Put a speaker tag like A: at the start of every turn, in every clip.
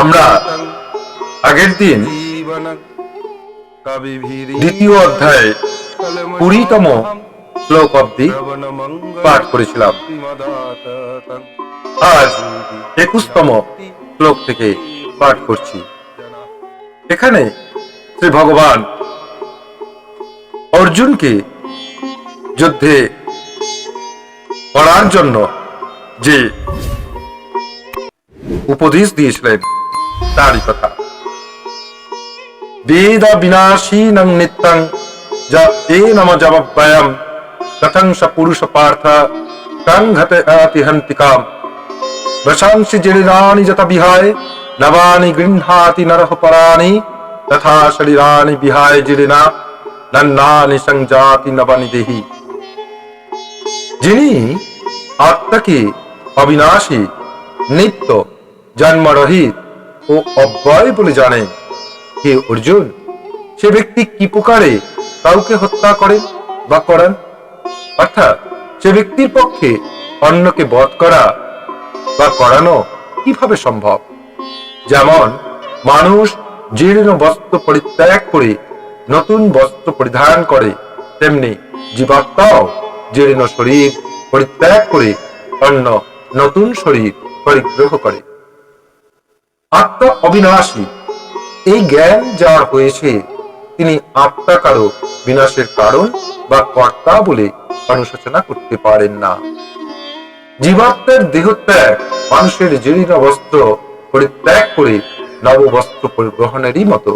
A: আমরা আগের দিন দ্বিতীয় অধ্যায়ে 20তম শ্লোক অবধি পাঠ করেছিলাম। আজ 21তম শ্লোক থেকে পাঠ করছি। এখানে শ্রী ভগবান অর্জুনকে যুদ্ধে করার জন্য যে উপদেশ দিয়েছিলেন তারই কথা। বেদ বিনাশীনং নিত্যং যা এনম জবব্যয়ম কথং স পুরুষ পার্থ তং ঘটয়াতি হন্তিকাম বশাংসি জীর্ণানি যত বিহায় নবানি গৃহ্ণাতি নরঃ পরাণি তথা শরীরানি বিহায় জীর্ণা নন্নানি সংজাতি নবানি দেহি। যিনি আত্মাকে অবিনাশী, নিত্য, জন্মরহিত ও অব্যয় বলে জানেন, হে অর্জুন, সে ব্যক্তি কি প্রকারে কাউকে হত্যা করেন বা করান? অর্থাৎ সে ব্যক্তির পক্ষে অন্যকে বধ করা বা করানো কিভাবে সম্ভব? যেমন মানুষ জীর্ণ বস্ত্র পরিত্যাগ করে নতুন বস্ত্র পরিধান করে, তেমনি জীবাত্মাও জীর্ণ শরীর পরিত্যাগ করে অন্য নতুন শরীর পরিগ্রহ করে। আত্মা অবিনাশী, এই জ্ঞান যার হয়েছে তিনি আত্মা কারো বিনাশের কারণ বা কর্তা বলে অনুশোচনা করতে পারেন না। জীবাত্মার দেহত্যাগ মানুষের জীর্ণ বস্ত্র পরিত্যাগ করে নব বস্ত্র পরিগ্রহণেরই মতো।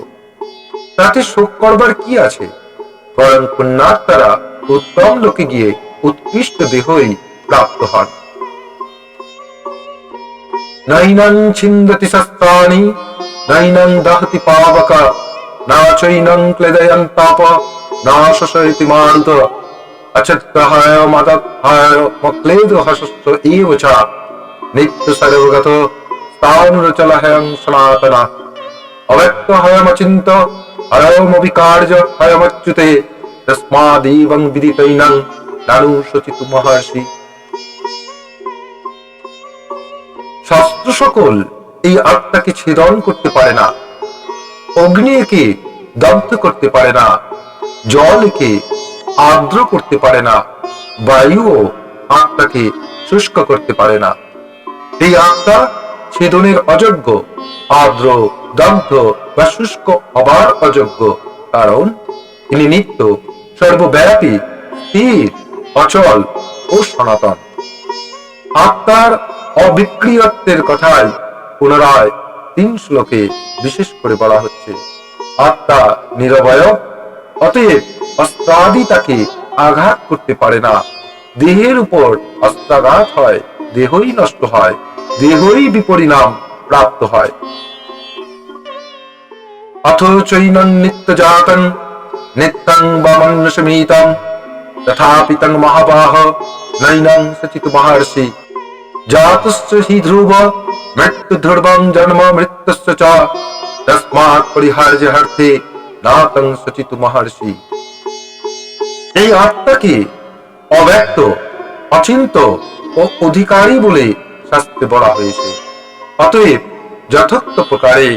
A: তাতে শোক করবার কি আছে? বরং পুণ্যাত্মারা উত্তম লোকে গিয়ে উৎকৃষ্ট দেহই প্রাপ্ত হন। নৈনং ছিন্দতি শস্ত্রাণি নৈনং দহতি পাবক না চৈনং ক্লেদয়ং তাপ না শোষয়তি মারুত অচ্যুত্তহায় মদহায় মক্লেদ হশস্ত এব চ নিত্য সর্বগত স্থানুরচলহয়ং সনাতন অব্যক্ত হয়মচিন্ত হয়মবিকার্য হয়মচ্যুতে তস্মাদেবং বিদিতৈনং নানু শচিতু মহর্ষি। শাস্ত্র সকল এই আত্মাকে ছেদন করতে পারে না, অগ্নি একে দগ্ধ করতে পারে না, জল একে আর্দ্র করতে পারে না, বায়ুও আত্মাকে শুষ্ক করতে পারে না। এই আত্মা ছেদনের অযোগ্য, আর্দ্র, দগ্ধ বা শুষ্ক হবার অযোগ্য, কারণ তিনি নিত্য, সর্বব্যাপী, স্থির, অচল ও সনাতন। আত্মার অবিক্রিয়ত্বের কথাই পুনরায় 3 শ্লোকে বিশেষ করে বলা হচ্ছে। আত্মা নিরবয়, অতএব অস্ত্রাদি তাকে আঘাত করতে পারে না। দেহের উপর অস্ত্রাঘাত হয়, দেহই নষ্ট হয়, দেহই বিপরিণাম প্রাপ্ত হয়। অথ চৈনং নিত্য জাতং নিত্যং বা মনুষ্যমিতং তথাপি তং মহাবাহ নৈনং সচিত মহর্ষি জাতস্য হি ধ্রুব মৃত্যু ধ্রুবং জন্ম মৃত্যুশ্চ চ তস্মাৎ পরিহার্য হর্তে না তং সচিত মহর্ষি। এই আত্মাকে অব্যক্ত, অচিন্ত ও অধিকারী বলে শাস্ত্রে বলা হয়েছে। অতএব যথার্থ প্রকারে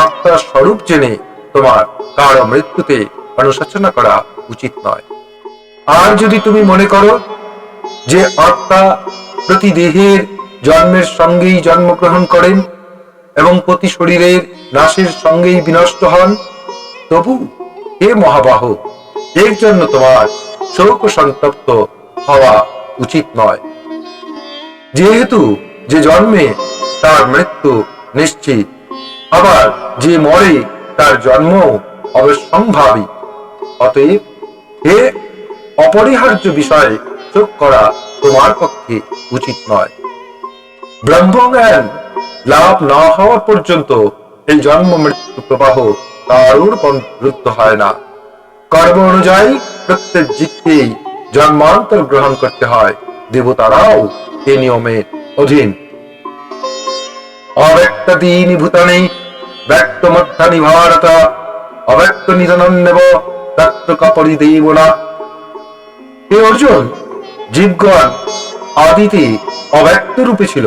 A: আত্মার স্বরূপ জেনে তোমার কারো মৃত্যুতে অনুশোচনা করা উচিত নয়। আর যদি তুমি মনে করো যে আত্মা প্রতি দেহের জন্মের সঙ্গেই জন্মগ্রহণ করেন এবং প্রতি শরীরের নাশের সঙ্গেই বিনষ্ট হন, তবু হে মহাবাহ, এর জন্য তোমার শোক সন্তপ্ত হওয়া উচিত নয়। যেহেতু যে জন্মে তার মৃত্যু নিশ্চিত, আবার যে মরে তার জন্ম অবশ্যম্ভাবী, অতএব হে অপরিহার্য বিষয়ে শোক করা তোমার পক্ষে উচিত নয়। ব্রহ্মজ্ঞান লাভ না হওয়া পর্যন্ত এই জন্ম মৃত্যু প্রবাহ কারোর বন্ধ হয় না। কর্ম অনুযায়ী প্রত্যেক জীবকেই জন্মান্তর গ্রহণ করতে হয়। দেবতারাও এই নিয়মের অধীন। অব্যক্তাদীনি ভূতানি ব্যক্ত মধ্যানি ভারত অব্যক্ত নিধনন্যব তত্র কপরিদেবনা। হে অর্জুন, জীবগণ আদিতে অব্যক্ত রূপে ছিল,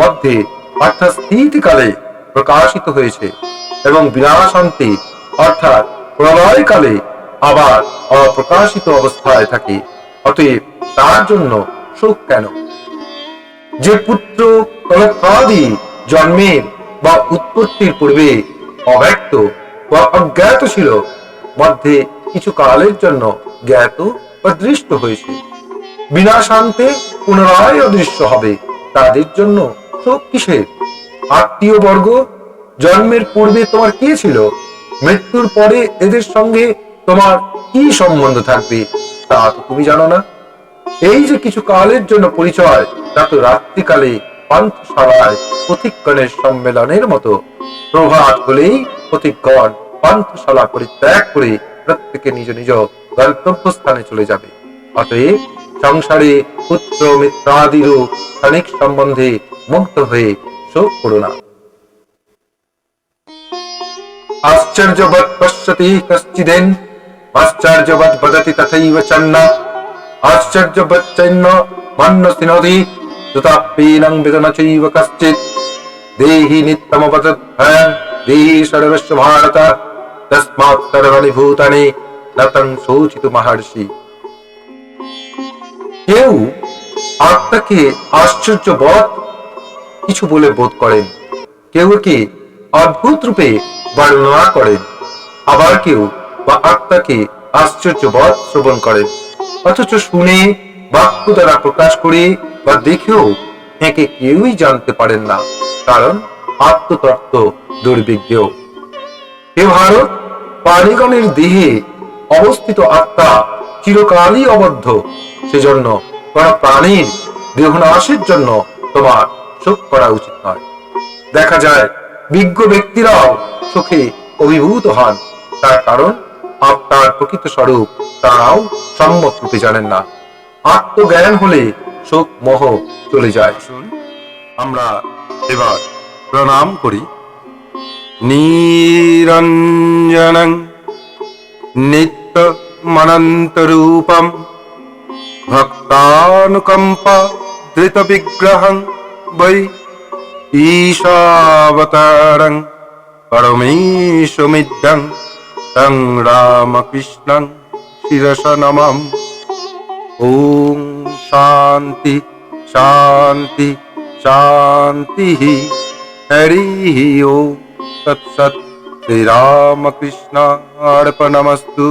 A: মধ্যে অর্থাৎ স্থিতিকালে প্রকাশিত হয়েছে এবং বিনাশান্তে অর্থাৎ প্রলয়কালে আবার অপ্রকাশিত অবস্থায় থাকে। অতএব তার জন্য শোক কেন? যে পুত্র কলকাদি জন্মের বা উৎপত্তির পূর্বে অব্যক্ত বা অজ্ঞাত ছিল, মধ্যে কিছু কালের জন্য জ্ঞাত বা দৃষ্ট হয়েছে, বিনাশান্তে পুনরায় অদৃশ্য হবে, তাদের জন্য শোক কিসের? আত্মীয় বর্গ জন্মের পূর্বে তোমার কি ছিল? মৃত্যুর পরে এদের সঙ্গে তোমার কি সম্বন্ধ থাকবে তা তো তুমি জানো না। এই যে কিছু কালের জন্য পরিচয়, তা তো রাত্রিকালে পান্থশালায় পথিকগণের সম্মেলনের মতো। প্রভাত হলেই পথিকগণ পান্থশালা পরিত্যাগ করে প্রত্যেকে নিজ নিজ গন্তব্যস্থানে চলে যাবে। অতএব সংসারে পুত্র মিত্রাদিরও ক্ষণিক সম্বন্ধে মুগ্ধ হয়ে শোক করো না। আশ্চর্যবৎ পশ্যতি কশ্চিদেন আশ্চর্যবৎ বদতি তথৈব চন্না আশ্চর্যবচ্চৈন্য মন্যসিনোতি তুতাপ্যেনং বেদনা চৈব কশ্চিৎ দেহি নিত্যমবতদ্ভয়ং দেহি সর্বস্ব ভারত তস্মাৎ সর্বাণি ভূতানি নতং শোচিতু মহর্ষি। কেউ আত্মাকে আশ্চর্যবৎ কিছু বলে বোধ করেন, কেউ কি অদ্ভুত রূপে বর্ণনা করেন, আবার কেউ বা আত্মাকে আশ্চর্যবৎ শ্রবণ করেন, অথচ শুনে বাক্য দ্বারা প্রকাশ করে বা দেখেও একে কেউই জানতে পারেন না, কারণ আত্মতত্ত্ব দুর্বিজ্ঞ। হে ভারত, প্রাণীগণের দেহে অবস্থিত আত্মা চিরকালই অবদ্ধ, সেজন্য কোন প্রাণীর দেহনাশের জন্য তোমার শোক করা উচিত নয়। দেখা যায় বিজ্ঞ ব্যক্তিরাও শোকে অভিভূত হন, তার কারণ আত্মার প্রকৃত স্বরূপ তারাও সম্যক রূপে জানেন না। আত্মজ্ঞান হলে শোক মোহ চলে যায়। আমরা এবার প্রণাম করি। নিরঞ্জনং নিত্যমনন্তরূপম ভক্তানুকম্পা ধৃত বিগ্রহং বৈ ঈশাবতারং পরমেশমিদ্যং তং রামকৃষ্ণং শিরস নমাম। ওম শান্তি শান্তি শান্তি। হরি ওম তৎসৎ। শ্রীরামকৃষ্ণার্পণমস্তু।